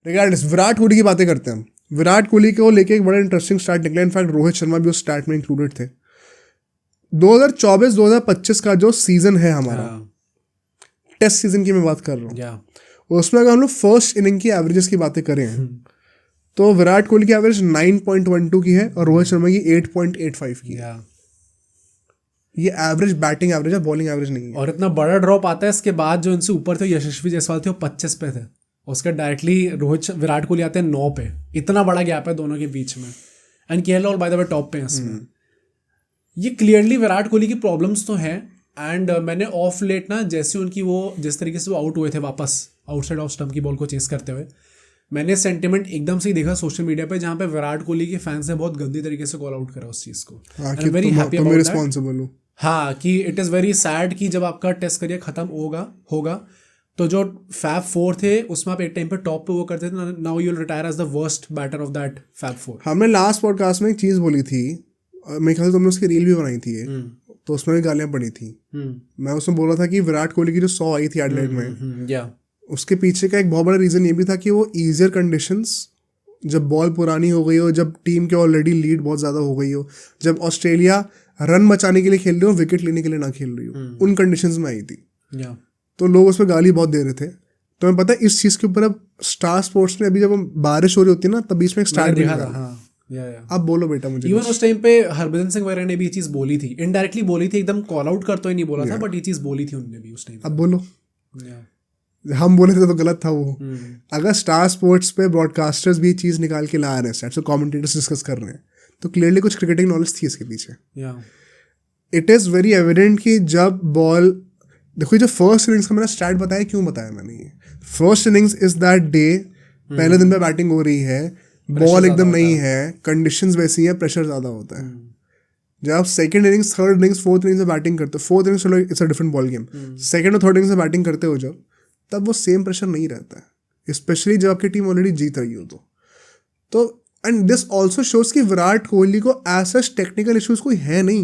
Regardless, Virat Kohli की बातें करते हैं हम। विराट कोहली को लेके एक बड़ा इंटरेस्टिंग स्टार्ट निकला, इनफैक्ट रोहित शर्मा भी उस स्टार्ट में इंक्लूडेड थे। 2024-2025 का जो सीजन है हमारा, टेस्ट सीजन की मैं बात कर रहा हूँ, उसमें अगर हम लोग फर्स्ट इनिंग की एवरेजेस की बातें करें तो विराट कोहली की एवरेज 9.12 की है और रोहित शर्मा की 8.85 की है। ये एवरेज बैटिंग एवरेज है, बॉलिंग एवरेज नहीं है। और इतना बड़ा ड्रॉप आता है इसके बाद, जो इनसे ऊपर थे यशस्वी जायसवाल थे, वो 25 पे थे, उसके डायरेक्टली विराट कोहली आते हैं 9 पे। इतना बड़ा गैप है दोनों के बीच में। And KL Rahul by the way top पे हैं इसमें। ये क्लियरली विराट कोहली की प्रॉब्लम्स तो हैं। एंड मैंने ऑफ लेट ना, जैसे उनकी वो जिस तरीके से वो आउट हुए थे वापस आउटसाइड ऑफ स्टंप की बॉल को चेस करते हुए, मैंने सेंटिमेंट एकदम से ही देखा सोशल मीडिया पे, जहाँ पे विराट कोहली के फैंस ने बहुत गंदी तरीके से कॉल आउट करा उस चीज़ को। Very happy about responsible. हाँ, कि इट इज़ वेरी सैड कि जब आपका टेस्ट करियर खत्म होगा तो जो फैब 4 थे उसमें आप एक टाइम पे टॉप पे वो करते थे, now you will retire as the worst batter of that fab 4। हमने लास्ट पॉडकास्ट में एक चीज़ बोली थी, मेरे ख्याल से तुमने उसकी रील भी बनाई थी तो उसमें भी गालियाँ पड़ी थी। मैं उसमें बोला था कि विराट कोहली की जो 100 आई थी एडलेड में, उसके पीछे का एक बहुत बड़ा रीज़न ये भी था कि वो ईजियर कंडीशंस, जब बॉल पुरानी हो गई हो, जब टीम के ऑलरेडी लीड बहुत ज़्यादा हो गई हो, जब ऑस्ट्रेलिया रन बचाने के लिए खेल रही हो, विकेट लेने के लिए ना खेल रही हो, उन कंडीशंस में आई थी। तो लोग उस पर गाली बहुत दे रहे थे। तो मैं पता है इस चीज़ के ऊपर अब स्टार स्पोर्ट्स में अभी जब बारिश हो रही होती है ना, तब बीच में एक स्टार्ट दिखा था। अब बोलो बेटा मुझे। इवन उस टाइम पे हरभजन सिंह वगैरह ने भी ये चीज़ बोली थी, इनडायरेक्टली बोली थी, एकदम कॉल आउट करते हुए नहीं बोला था, बट ये चीज़ बोली थी उन्होंने भी उस टाइम। अब बोलो, हम बोले थे तो गलत था वो। अगर स्टार स्पोर्ट्स पे ब्रॉडकास्टर्स भी चीज़ निकाल के ला रहे हैं, कमेंटेटर्स डिस्कस कर रहे हैं, तो क्लियरली कुछ क्रिकेटिंग नॉलेज थी इसके पीछे। इट इज़ वेरी एविडेंट कि जब बॉल, देखो जो फर्स्ट इनिंग्स का मैंने स्टार्ट बताया, क्यों बताया मैंने ये, first innings is that day, पहले दिन पे बैटिंग हो रही है, बॉल एकदम नहीं है, कंडीशंस वैसी हैं, प्रेशर ज़्यादा होता है। जब आप second innings, third innings, fourth innings में बैटिंग करते हो, फोर्थ इनिंग्स चलो it's a different ball game, second और थर्ड इनिंग्स में बैटिंग करते हो जब, तब वो सेम प्रेशर नहीं रहता है, स्पेशली जब आपकी टीम ऑलरेडी जीत रही हो तो एंड दिस ऑल्सो शोज कि विराट कोहली को ऐसा टेक्निकल इश्यूज कोई है नहीं,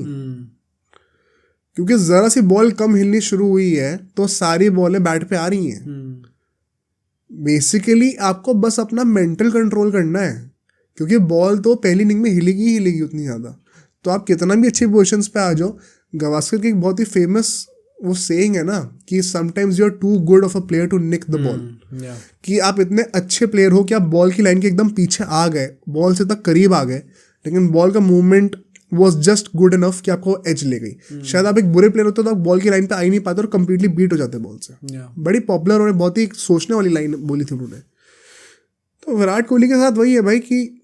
क्योंकि ज़रा सी बॉल कम हिलनी शुरू हुई है तो सारी बॉलें बैट पे आ रही हैं। बेसिकली आपको बस अपना मेंटल कंट्रोल करना है, क्योंकि बॉल तो पहली इनिंग में हिलेगी उतनी ज़्यादा, तो आप कितना भी अच्छी पोजीशंस पे आ जाओ। गवास्कर की एक बहुत ही फेमस वो सेइंग है ना कि sometimes you are too good of a player to nick the ball, कि आप इतने अच्छे प्लेयर हो कि आप बॉल की लाइन के एकदम पीछे आ गए, बॉल से तक करीब आ गए, लेकिन बॉल का movement was just good enough कि आपको एज ले गई। शायद आप एक बुरे प्लेयर होते तो आप बॉल की लाइन पे आ ही नहीं पाते और कंप्लीटली बीट हो जाते बॉल से। बड़ी पॉपुलर और बहुत ही सोचने वाली लाइन बोली थी उन्होंने। तो विराट कोहली के साथ वही है भाई कि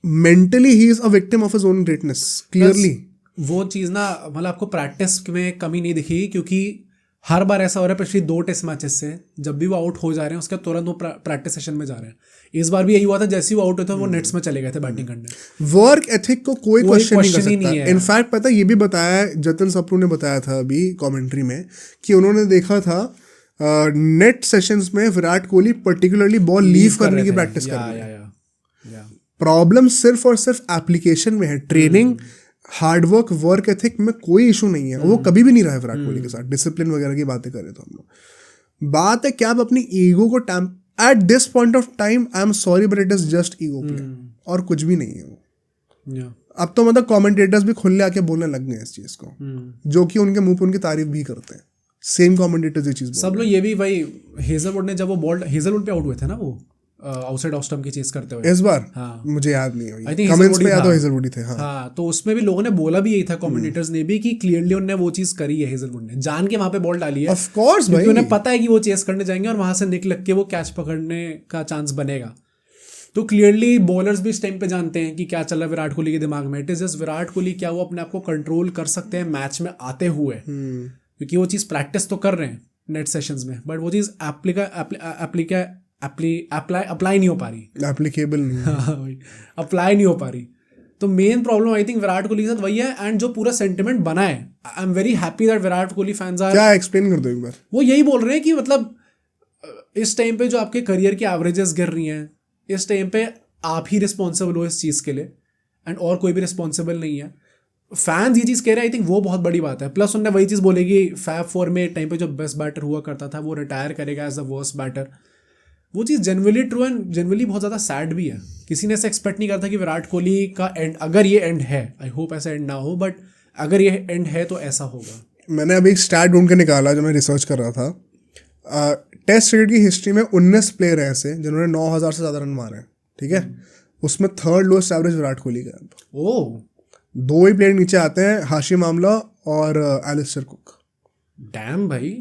mentally he is a victim of his own greatness, clearly. वो चीज़ ना, मतलब आपको प्रैक्टिस में कमी नहीं दिखेगी, क्योंकि हर बार ऐसा हो रहा है, पिछली 2 टेस्ट मैचेस से जब भी वो आउट हो जा रहे हैं उसके तुरंत वो प्रैक्टिस सेशन में जा रहे हैं। इस बार भी यही हुआ था, जैसे ही वो आउट होता है वो नेट्स में चले गए थे बैटिंग करने। वर्क एथिक को कोई क्वेश्चन नहीं कर सकता। इनफैक्ट पता ये भी बताया, जतन सप्रू ने बताया था अभी कमेंट्री में, कि उन्होंने देखा था नेट सेशंस में Virat Kohli particularly ball leave करने की प्रैक्टिस कर रहे हैं। प्रॉब्लम सिर्फ और सिर्फ एप्लीकेशन में है, ट्रेनिंग, हार्डवर्क, वर्क एथिक में कोई इशू नहीं है। वो कभी भी नहीं रहा है विराट कोहली के साथ। डिसिप्लिन वगैरह की बातें करें तो हम लोग, बात है क्या आप अपनी ईगो को eight this point of time, I am sorry but it is just ego play, और कुछ भी नहीं है वो। अब तो मतलब कमेंटेटर्स भी खुले आके बोलने लग गए इस चीज को, जो कि उनके मुंह पे उनकी तारीफ भी करते हैं। सेम कमेंटेटर्स ये चीज सब लोग ये भी भाई, हेजलवुड ने जब वो बॉल, हेजलवुड पे आउट हुए थे ना वो आउटसाइड ऑफ स्टंप की चीज करते हुए इस बार, हाँ मुझे याद नहीं है, कमेंट्स में याद हो हेजलवुड ही थे। हाँ, तो उसमें भी लोगों ने बोला भी यही था, कमेंटेटर्स ने भी, कि क्लियरली उन्होंने वो चीज करी है, हेजलवुड ने जान के वहां पे बॉल डाली है, ऑफ कोर्स, क्योंकि उन्हें पता है कि वो चेस करने जाएंगे और वहां से निकल के वो कैच पकड़ने का चांस बनेगा। तो क्लियरली बॉलर्स भी इस टाइम पे जानते हैं कि क्या चल रहा है विराट कोहली के दिमाग में। It is just Virat Kohli, क्या वो अपने आप को कंट्रोल कर सकते हैं मैच में आते हुए, क्योंकि वो चीज़ प्रैक्टिस तो कर रहे हैं नेट सेशंस में, बट वो चीज़ अप्लाई नहीं हो पा रही, एप्लीकेबल नहीं, अप्लाई नहीं हो पा रही। तो main problem I think Virat Kohli के साथ वही है। एंड जो पूरा सेंटिमेंट बना है, I am very happy that Virat Kohli fans are, क्या एक्सप्लेन कर दो एक बार। वो यही बोल रहे हैं कि मतलब इस टाइम पे जो आपके करियर की एवरेजेस गिर रही हैं, इस टाइम पे आप ही रिस्पॉन्सिबल हो इस चीज़ के लिए, एंड और कोई भी रिस्पॉन्सिबल नहीं है। फैंस ये चीज़ कह रहे हैं, आई थिंक वो बहुत बड़ी बात है। प्लस उन्होंने वही चीज़ बोलेगी, फैब 4 में टाइम पे जो बेस्ट बैटर हुआ करता था वो रिटायर करेगा एज द वर्स्ट बैटर। वो चीज़ जनरली ट्रू एंड जनरली बहुत ज़्यादा सैड भी है। किसी ने ऐसा एक्सपेक्ट नहीं करता कि विराट कोहली का एंड, अगर ये एंड है, आई होप ऐसा एंड ना हो, बट अगर ये एंड है तो ऐसा होगा। मैंने अभी एक स्टैट ढूंढ के निकाला जो मैं रिसर्च कर रहा था। टेस्ट क्रिकेट की हिस्ट्री में 19 प्लेयर हैं ऐसे जिन्होंने 9,000 से ज़्यादा रन मारे हैं, ठीक है। उसमें third lowest average Virat Kohli का है। ओह, 2 ही प्लेयर नीचे आते हैं, हाशिम आमला और एलिस्टर कुक। डैम भाई,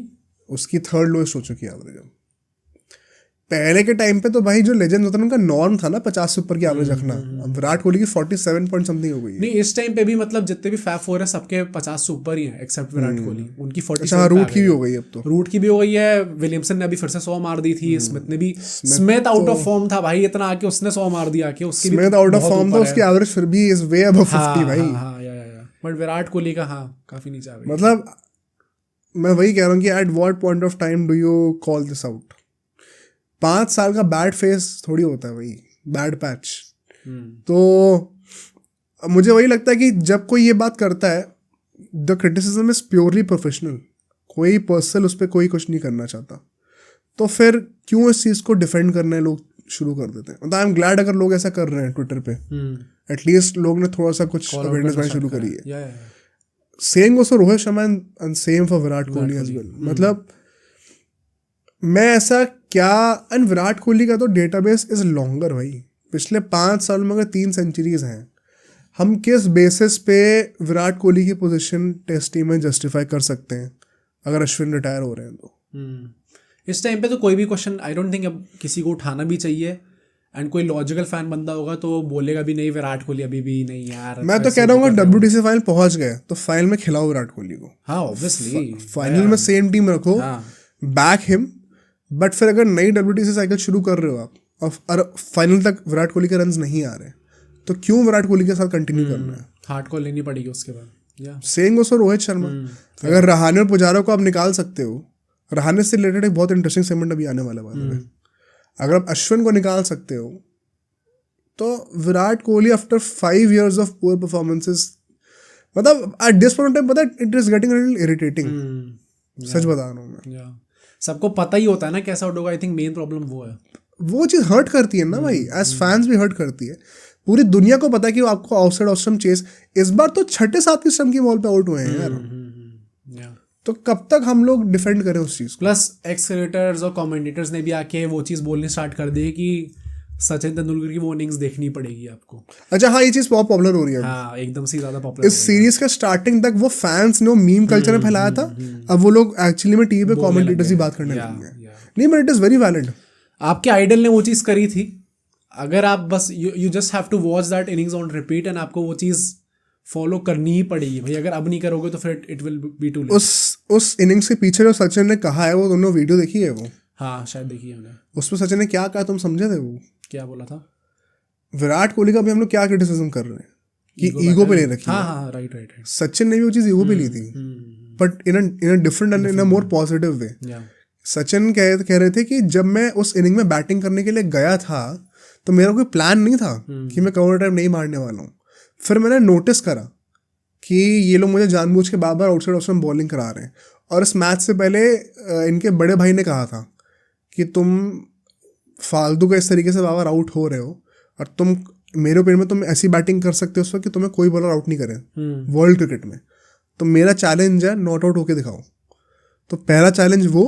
उसकी थर्ड लोएस्ट हो चुकी है एवरेज। पहले के टाइम पे तो भाई जो लेजेंड होता है उनका नॉर्म था ना 50 से ऊपर की एवरेज रखना। अब विराट कोहली की 47 पॉइंट समथिंग हो गई है। नहीं, इस टाइम पे भी मतलब जितने भी फैब फोर है सबके 50 से ऊपर ही है एक्सेप्ट विराट कोहली। उनकी 47। अच्छा, रूट की भी हो गई अब तो। रूट की भी हो गई है। विलियमसन ने अभी फिर से 100 मार दी थी। स्मिथ ने भी, स्मिथ आउट ऑफ फॉर्म था भाई, इतना आके उसने 100 मार दिया कि उसकी स्मिथ आउट ऑफ फॉर्म था, उसकी एवरेज फिर भी इज वे अबव 50 भाई। हां या बट विराट कोहली का काफी नीचे आ गई। मतलब मैं वही कह रहा हूँ कि eight what point of time do you call this out. 5 साल का बैड फेस थोड़ी होता है भाई, बैड पैच। तो मुझे वही लगता है कि जब कोई ये बात करता है, the criticism is purely professional, कोई पर्सनल उस पर कोई कुछ नहीं करना चाहता, तो फिर क्यों इस चीज़ को डिफेंड करने लोग शुरू कर देते हैं। मतलब आई एम ग्लैड अगर लोग ऐसा कर रहे हैं ट्विटर पे, एटलीस्ट लोग ने थोड़ा सा कुछ अवेयरनेस बनानी शुरू करी है। Same goes for Rohit Sharma and same for Virat Kohli as well. मतलब मैं ऐसा क्या, एंड विराट कोहली का तो डेटाबेस इज लॉन्गर भाई। पिछले 5 साल में अगर 3 सेंचुरीज हैं, हम किस बेसिस पे विराट कोहली की पोजीशन टेस्ट टीम में जस्टिफाई कर सकते हैं अगर अश्विन रिटायर हो रहे हैं तो। इस टाइम पे तो कोई भी क्वेश्चन आई डोंट थिंक अब किसी को उठाना भी चाहिए। एंड कोई लॉजिकल फैन बंदा होगा तो बोलेगा भी नहीं विराट कोहली अभी भी नहीं यार। मैं तो कह रहा हूँ WTC फाइनल पहुंच गए तो फाइनल में खिलाओ विराट कोहली को। हाँ ऑब्वियसली, फाइनल में सेम टीम रखो, बैक हिम। बट फिर अगर नई WTC साइकिल शुरू कर रहे हो आप और फाइनल तक विराट कोहली के रन्स नहीं आ रहे, तो क्यों विराट कोहली के साथ कंटिन्यू करना है। हार्ड कॉल लेनी पड़ेगी उसके बाद। Same goes for Rohit Sharma. अगर रहाने और पुजारा को आप निकाल सकते हो, रहाने से रिलेटेड एक बहुत इंटरेस्टिंग सेगमेंट अभी आने वाला है। अगर आप अश्विन को निकाल सकते हो तो Virat Kohli after 5 years of poor performances, मतलब एट दिस पॉइंट टाइम पता है it is getting little irritating. सच बता रहा हूँ मैं। सबको पता ही होता है ना कैसा आउट होगा। आई थिंक मेन प्रॉब्लम वो है, वो चीज़ हर्ट करती है ना भाई, एज फैंस भी हर्ट करती है। पूरी दुनिया को पता है कि वो आपको आउटसाइड ऑफ स्टंप चेस, इस बार तो 6 7 स्टंप की बॉल पे आउट हुए हैं यार। तो कब तक हम लोग डिफेंड करें उस चीज़ को। प्लस एक्स क्रिकेटर्स और कमेंटेटर्स ने भी आके वो चीज़ बोलने स्टार्ट कर दी कि सचिन तेंदुलकर की वो इनिंग्स देखनी पड़ेगी आपको। अच्छा हाँ, ये चीज़ बहुत पॉपुलर हो रही है। हाँ एकदम से ज़्यादा पॉपुलर। इस सीरीज का स्टार्टिंग तक वो फैंस ने मीम कल्चर में फैलाया था, अब वो लोग एक्चुअली में टीवी पे कमेंटेटर्स ही बात करने लगे हैं। नहीं but it is very valid. आपके आइडल ने वो चीज़ करी थी। अगर आप बस you just have to watch that innings on repeat and आपको वो चीज़ फॉलो करनी ही पड़ेगी भाई। अगर अब नहीं करोगे तो फिर it will be too late. उस इनिंग्स के पीछे जो सचिन ने कहा है, वो दोनों वीडियो देखी है वो? हाँ शायद देखी है मैंने। उसमें सचिन ने क्या कहा तुम समझे थे? वो क्या बोला था? विराट कोहली का भी हम लोग क्या क्रिटिसिज्म कर रहे हैं कि ईगो पे ले रखी है। हाँ राइट। सचिन ने भी वो चीज़ ईगो पे ली थी, but in a different and in a more positive way. Sachin कह रहे थे कि जब मैं उस इनिंग में बैटिंग करने के लिए गया था तो मेरा कोई प्लान नहीं था कि मैं कवर टाइम नहीं मारने वाला हूँ। फिर मैंने नोटिस करा कि ये लोग मुझे जानबूझ के बार बार आउटसाइड ऑफ स्टंप बॉलिंग करा रहे हैं। और इस मैच से पहले इनके बड़े भाई ने कहा था कि तुम फालतू का इस तरीके से बार बार आउट हो रहे हो और तुम मेरे ओपिनियन में तुम ऐसी बैटिंग कर सकते हो उस वक्त कि तुम्हें कोई बॉलर आउट नहीं करे वर्ल्ड क्रिकेट में। तो मेरा चैलेंज है नॉट आउट होके दिखाओ। तो पहला चैलेंज वो।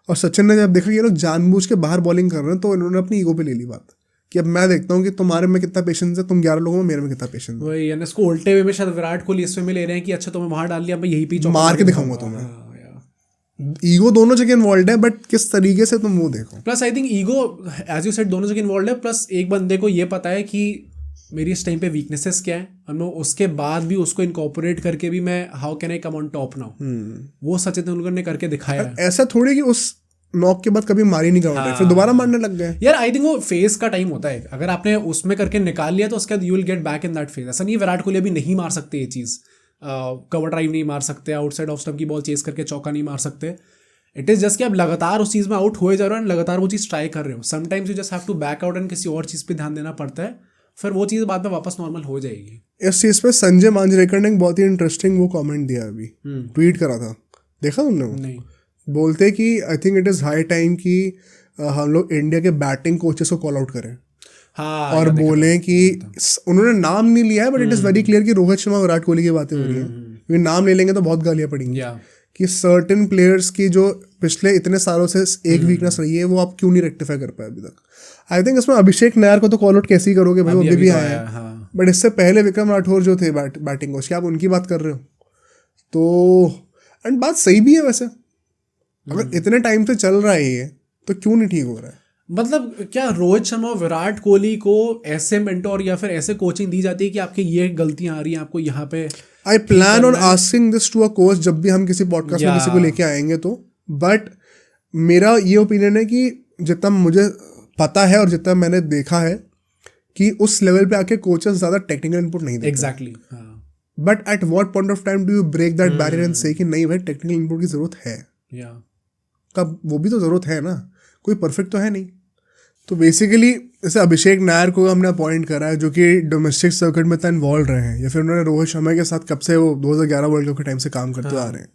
और सचिन ने जब देखा कि ये लोग जानबूझ के बाहर बॉलिंग कर रहे हैं तो इन्होंने अपनी ईगो पे ले ली बात कि अब मैं देखता हूँ कि तुम्हारे में कितना पेशेंस है, तुम 11 लोगों में, मेरे में कितना पेशेंस है। वही यानी इसको उल्टे वे में शायद विराट कोहली इसमें ले रहे हैं कि अच्छा तुम्हें वहां डाल लिया, मैं यही पे मार के दिखाऊंगा तुम्हें। ईगो दोनों जगह इन्वॉल्व है, बट किस तरीके से तुम वो देखो। Plus I think ego as you said दोनों जगह इन्वॉल्व है। प्लस एक बंदे को ये पता है कि मेरी इस टाइम पे वीकनेसेस क्या है और मैं उसके बाद भी उसको इनकॉर्पोरेट करके भी मैं how can I come on top now. वो सचिन तेंदुलकर ने करके दिखाया है। ऐसा थोड़ी कि उस नॉक के बाद कभी मारी नहीं ग्राउंड फिर दोबारा मारने लग गए यार। आई थिंक वो फेज का टाइम होता है। अगर आपने उसमें करके निकाल लिया तो उसके बाद you will get back in that phase. ऐसा नहीं विराट कोहली अभी नहीं मार सकते ये चीज़, कवर ड्राइव नहीं मार सकते, आउटसाइड ऑफ स्टंप की बॉल चेस करके चौका नहीं मार सकते। इट इज़ जस्ट कि आप लगातार उस चीज़ में आउट हुए जा रहे हो, लगातार वो चीज़ ट्राई कर रहे हो। Sometimes you just have to back out and किसी और चीज़ पे ध्यान देना पड़ता है, फिर वो चीज़ बाद में वापस नॉर्मल हो जाएगी। इस चीज़ पे संजय मांजरेकर ने बहुत ही इंटरेस्टिंग वो कमेंट दिया, अभी ट्वीट करा था, देखा तुमने? नहीं। बोलते कि I think it is high time कि हम लोग इंडिया के बैटिंग कोचेस को कॉल आउट करें और बोले कि उन्होंने नाम नहीं लिया है but it is very clear कि रोहित शर्मा विराट कोहली की बातें हो रही हैं, क्योंकि नाम ले लेंगे तो बहुत गालियाँ पड़ेंगी कि सर्टेन प्लेयर्स की जो पिछले इतने सालों से एक वीकनेस रही है वो आप क्यों नहीं रेक्टिफाई कर पाए अभी तक। आई थिंक इसमें अभिषेक नायर को तो कॉल आउट कैसे ही करोगे भाई, वो अभी भी आया है, बट इससे पहले विक्रम राठौर जो थे बैटिंग कोच, क्या आप उनकी बात कर रहे हो? तो एंड बात सही भी है वैसे, अगर इतने टाइम से चल रहा है ये तो क्यों नहीं ठीक हो रहा है? मतलब क्या रोहित शर्मा और विराट कोहली को ऐसे मेंटोर या फिर ऐसे कोचिंग दी जाती है कि आपकी ये गलतियां आ रही हैं, आपको यहाँ पे I plan on asking this to a coach जब भी हम किसी पॉडकास्ट में किसी को लेके आएंगे तो, बट मेरा ये ओपिनियन है कि जितना मुझे पता है और जितना मैंने देखा है कि उस लेवल पे आके कोचेस ज़्यादा टेक्निकल इनपुट नहीं देते। Exactly. But at what point of time do you break that barrier and say कि नहीं भाई टेक्निकल इनपुट की ज़रूरत है? कब वो भी तो ज़रूरत है ना, कोई परफेक्ट तो है नहीं। तो बेसिकली जैसे अभिषेक नायर को हमने अपॉइंट करा है जो कि डोमेस्टिक सर्किट में इतना इन्वॉल्व रहे हैं, या फिर उन्होंने रोहित शर्मा के साथ कब से वो 2011 वर्ल्ड कप के टाइम से काम करते आ रहे हैं,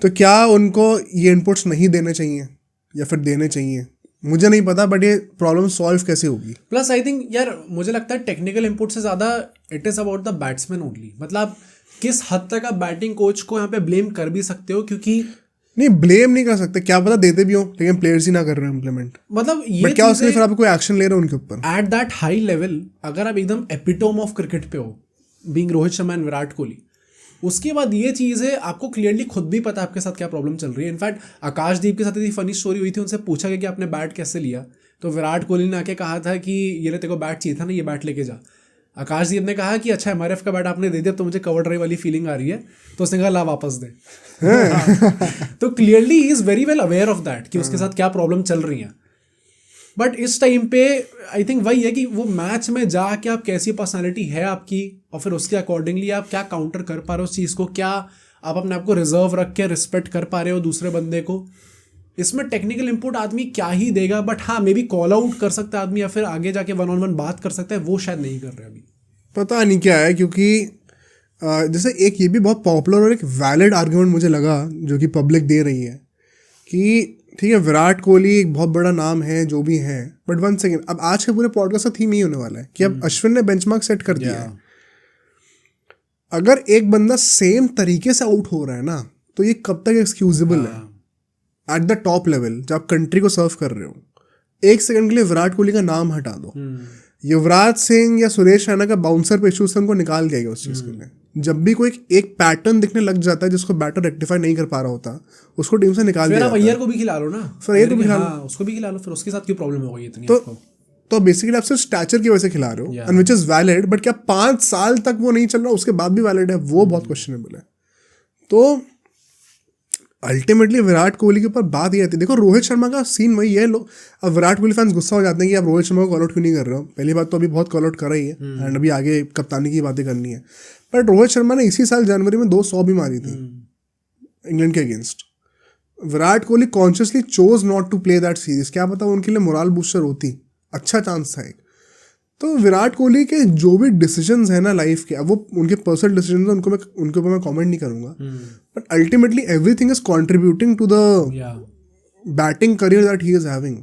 तो क्या उनको ये इनपुट्स नहीं देने चाहिए या फिर देने चाहिए? मुझे नहीं पता, बट ये प्रॉब्लम सॉल्व कैसे होगी? प्लस आई थिंक यार मुझे लगता है टेक्निकल इनपुट से ज़्यादा it is about the batsman only. मतलब किस हद तक आप बैटिंग कोच को यहाँ पे ब्लेम कर भी सकते हो, क्योंकि नहीं ब्लेम नहीं कर सकते, क्या पता देते भी हो लेकिन प्लेयर्स ही ना कर रहे हैं इम्प्लीमेंट। मतलब ये बट क्या उसके लिए फिर आप कोई एक्शन ले रहे हो उनके ऊपर? एट दैट हाई लेवल अगर आप एकदम एपिटोम ऑफ क्रिकेट पे हो, बीइंग रोहित शर्मा एंड विराट कोहली, उसके बाद ये चीज़ है आपको क्लियरली खुद भी पता है आपके साथ क्या प्रॉब्लम चल रही है। इनफैक्ट आकाशदीप के साथ इतनी फनी स्टोरी हुई थी, उनसे पूछा गया कि आपने बैट कैसे लिया, तो विराट कोहली ने आके कहा था कि ये तेरे को बैट चाहिए था ना, ये बैट लेके जा। आकाशदीप ने कहा कि अच्छा MRF का बैट आपने दे दिया तो मुझे कवर ड्राइव वाली फीलिंग आ रही है, तो उसने कहा ला वापस दे। तो clearly he is very well aware of that कि उसके साथ क्या प्रॉब्लम चल रही है। बट इस टाइम पे आई थिंक वही है कि वो मैच में जाके आप कैसी पर्सनालिटी है आपकी और फिर उसके अकॉर्डिंगली आप क्या काउंटर कर पा रहे हो उस चीज़ को, क्या आप अपने आप को रिजर्व रख के रिस्पेक्ट कर पा रहे हो दूसरे बंदे को। इसमें टेक्निकल इनपुट आदमी क्या ही देगा, बट हाँ मे बी कॉल आउट कर सकता है आदमी या फिर आगे जाके 1-on-1 बात कर सकता है, वो शायद नहीं कर रहे अभी। पता नहीं क्या है, क्योंकि जैसे एक ये भी बहुत पॉपुलर और एक वैलिड आर्गुमेंट मुझे लगा जो कि पब्लिक दे रही है कि ठीक है विराट कोहली एक बहुत बड़ा नाम है जो भी है, बट 1 सेकेंड, अब आज के पूरे पॉडकास्ट का थीम ही होने वाला है कि अब अश्विन ने बेंचमार्क सेट कर दिया है। अगर एक बंदा सेम तरीके से आउट हो रहा है ना तो ये कब तक एक्सक्यूजेबल है? एट द टॉप लेवल जब आप कंट्री को सर्व कर रहे हो, 1 सेकंड के लिए विराट कोहली का नाम हटा दो, युवराज सिंह या सुरेश रैना का बाउंसर पे इशू से उनको निकाल दिया गया उस चीज़ के लिए। जब भी कोई एक पैटर्न दिखने लग जाता है जिसको बैटर रेक्टिफाई नहीं कर पा रहा होता, उसको टीम से निकाल दिया जाता है। अय्यर को भी खिला लो ना, फिर अय्यर को भी खिला लो, उसको भी खिला लो, फिर उसके साथ क्यों प्रॉब्लम हो गई इतनी? तो बेसिकली आप सिर्फ स्टैचर की वजह से खिला रहे हो, and which is valid, but क्या 5 साल तक वो नहीं चल रहा उसके बाद भी वैलिड है? वो बहुत क्वेश्चनेबल है। तो अल्टीमेटली विराट कोहली के ऊपर बात ये आती है, देखो रोहित शर्मा का सीन वही है, लोग अब विराट कोहली फैंस गुस्सा हो जाते हैं कि आप रोहित शर्मा को कॉल आउट क्यों नहीं कर रहे हो। पहली बात तो अभी बहुत कॉल आउट कर रही है एंड अभी आगे कप्तानी की बातें करनी है, बट रोहित शर्मा ने इसी साल जनवरी में 200 भी मारी थी इंग्लैंड के against. Virat Kohli consciously chose not to play that series, क्या पता उनके लिए मोरल बूस्टर होती, अच्छा चांस था एक। तो विराट कोहली के जो भी डिसीजंस है ना लाइफ के, अब वो उनके पर्सनल डिसीजंस हैं, उनके ऊपर मैं कमेंट नहीं करूंगा, but ultimately everything is contributing to the batting career that he is having.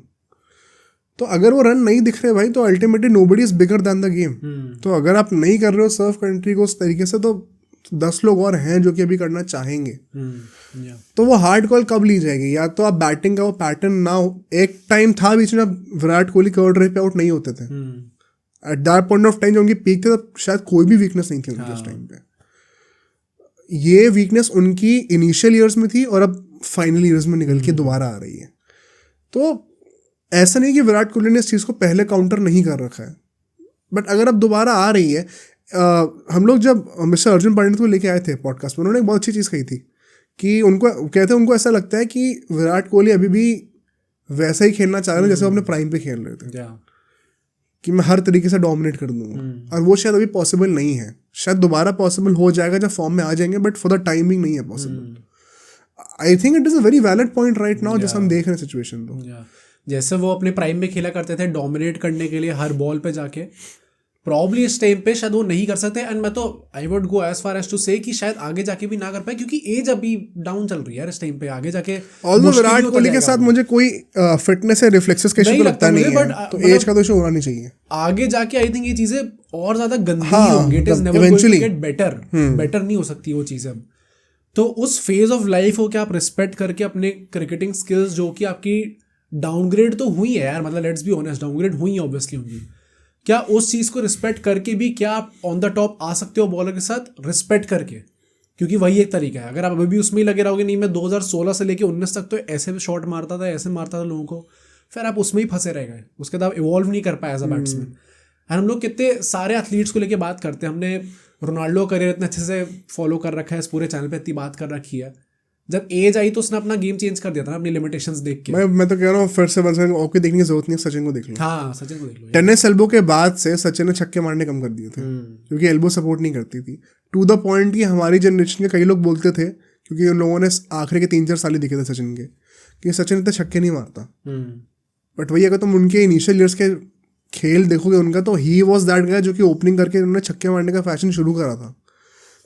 तो अगर वो रन नहीं दिख रहे भाई, तो ultimately nobody is bigger than the game. तो अगर आप नहीं कर रहे हो सर्व कंट्री को उस तरीके से, तो 10 लोग और हैं जो कि अभी करना चाहेंगे। तो वो हार्ड कॉल कब ली जाएगी? या तो आप बैटिंग का वो पैटर्न ना हो, एक टाइम था बीच में विराट कोहली कवर ड्राइव पे आउट नहीं होते थे, at that point of time जो उनकी पीक थे तब शायद कोई भी वीकनेस नहीं थी उनकी उस टाइम पे। ये वीकनेस उनकी इनिशियल ईयर्स में थी और अब फाइनल ईयर्स में निकल के दोबारा आ रही है। तो ऐसा नहीं कि विराट कोहली ने इस चीज़ को पहले काउंटर नहीं कर रखा है, बट अगर अब दोबारा आ रही है, हम लोग जब मिस्टर अर्जुन पंडित को लेके आए थे पॉडकास्ट में, उन्होंने एक बहुत अच्छी चीज़ कही थी कि उनको ऐसा लगता है कि विराट कोहली अभी भी वैसा ही खेलना चाह रहे हैं जैसे वो अपने प्राइम पे खेल रहे थे, कि मैं हर तरीके से डोमिनेट कर दूंगा, और वो शायद अभी पॉसिबल नहीं है। शायद दोबारा पॉसिबल हो जाएगा जब फॉर्म में आ जाएंगे, बट फॉर द टाइमिंग नहीं है possible. I think it is a very valid point right now जैसे हम देख रहे हैं सिचुएशन को। जैसे वो अपने प्राइम में खेला करते थे डोमिनेट करने के लिए हर बॉल पे जाके, प्रॉब्ली इस टाइम पे शायद वो नहीं कर सकते, एंड मैं तो I would go as far as to say कि शायद आगे जाके भी ना कर पाए, क्योंकि एज अभी डाउन चल रही है यार इस टाइम पे, आगे जाके ऑल्दो विराट कोहली के साथ मुझे कोई फिटनेस या रिफ्लेक्सेस का इशू लगता नहीं है, तो एज का तो इशू होना नहीं चाहिए। आगे जाके आई थिंक ये चीजें और ज्यादा गंदी होंगी, it is never going to get better, better नहीं हो सकती वो चीजें अब। तो उस फेज ऑफ लाइफ को क्या आप रिस्पेक्ट करके अपने क्रिकेटिंग स्किल्स जो कि आपकी डाउनग्रेड तो हुई है यार, मतलब लेट्स बी ऑनेस्ट, डाउनग्रेड हुई है ऑब्वियसली उनकी, क्या उस चीज़ को रिस्पेक्ट करके भी क्या आप ऑन द टॉप आ सकते हो बॉलर के साथ रिस्पेक्ट करके? क्योंकि वही एक तरीका है। अगर आप अभी भी उसमें ही लगे रहोगे, नहीं मैं 2016 से लेके 19 तक तो ऐसे शॉट मारता था, ऐसे मारता था लोगों को, फिर आप उसमें ही फंसे रह गए, उसके बाद आप इवॉल्व नहीं कर पाए एज अ बैट्समैन। एंड हम लोग कितने सारे एथलीट्स को लेके बात करते हैं, हमने रोनाल्डो करियर इतने अच्छे से फॉलो कर रखा है, इस पूरे चैनल पे इतनी बात कर रखी है, जब एज आई तो उसने अपना गेम चेंज कर दिया था ना अपनी लिमिटेशंस देख के। मैं तो कह रहा हूँ फिर से ओके देखने की जरूरत नहीं है, सचिन को देख लो। हाँ सचिन को देख लो। टेनिस एल्बो के बाद से सचिन ने छक्के मारने कम कर दिए थे, क्योंकि एल्बो सपोर्ट नहीं करती थी, टू द पॉइंट कि हमारी जनरेशन के कई लोग बोलते थे, क्योंकि उन लोगों ने आखिरी के 3-4 साल ही दिखे थे सचिन के, कि सचिन इतने छक्के नहीं मारता। बट वही अगर तुम उनके इनिशियल ईयर्स के खेल देखोगे उनका, तो ही वॉज दैट गाय जो कि ओपनिंग करके उन्होंने छक्के मारने का फैशन शुरू करा था।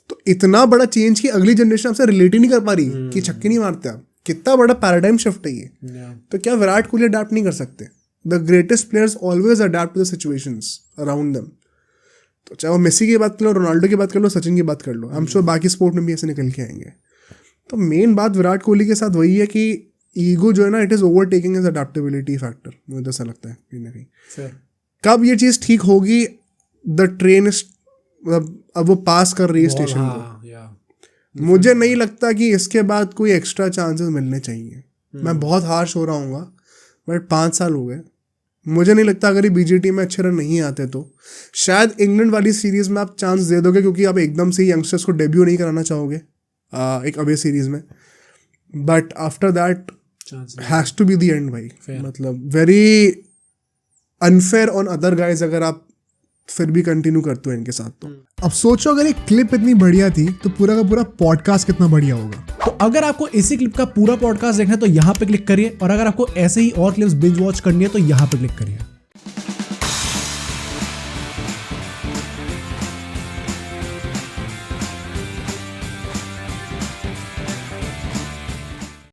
तो इतना बड़ा चेंज कि अगली जनरेशन आपसे रिलेट ही नहीं कर पा रही कि छक्के नहीं मारते आप। कितना बड़ा पैराडाइम शिफ्ट है ये। तो क्या विराट कोहली अडैप्ट नहीं कर सकते? The greatest players always adapt to the situations around them. तो चाहे वो मेसी की बात कर लो, रोनाल्डो की बात कर लो, सचिन की बात कर लो, आई एम श्योर बाकी स्पोर्ट में भी ऐसे निकल के आएंगे। तो मेन बात विराट कोहली के साथ वही है कि ईगो जो है ना, it is overtaking is adaptability factor. मुझे ऐसा लगता है कहीं ना कहीं। कब ये चीज़ ठीक होगी? द ट्रेन अब वो पास कर रही है स्टेशन को। मुझे नहीं लगता कि इसके बाद कोई एक्स्ट्रा चांसेस मिलने चाहिए। मैं बहुत हार्श हो रहा हूँ, बट 5 साल हो गए, मुझे नहीं लगता अगर ये बीजीटी में अच्छे रन नहीं आते तो शायद इंग्लैंड वाली सीरीज में आप चांस दे दोगे, क्योंकि आप एकदम से यंगस्टर्स को डेब्यू नहीं कराना चाहोगे एक अवे सीरीज में। But after that has to be the end भाई। मतलब very unfair on other guys अगर आप फिर भी कंटिन्यू करते हो इनके साथ। तो अब सोचो अगर एक क्लिप इतनी बढ़िया थी तो पूरा का पूरा पॉडकास्ट कितना बढ़िया होगा। तो अगर आपको इसी क्लिप का पूरा पॉडकास्ट देखना है तो यहाँ पे क्लिक करिए, और अगर आपको ऐसे ही और क्लिप्स बिंज वॉच करनी है तो यहाँ पे क्लिक करिए।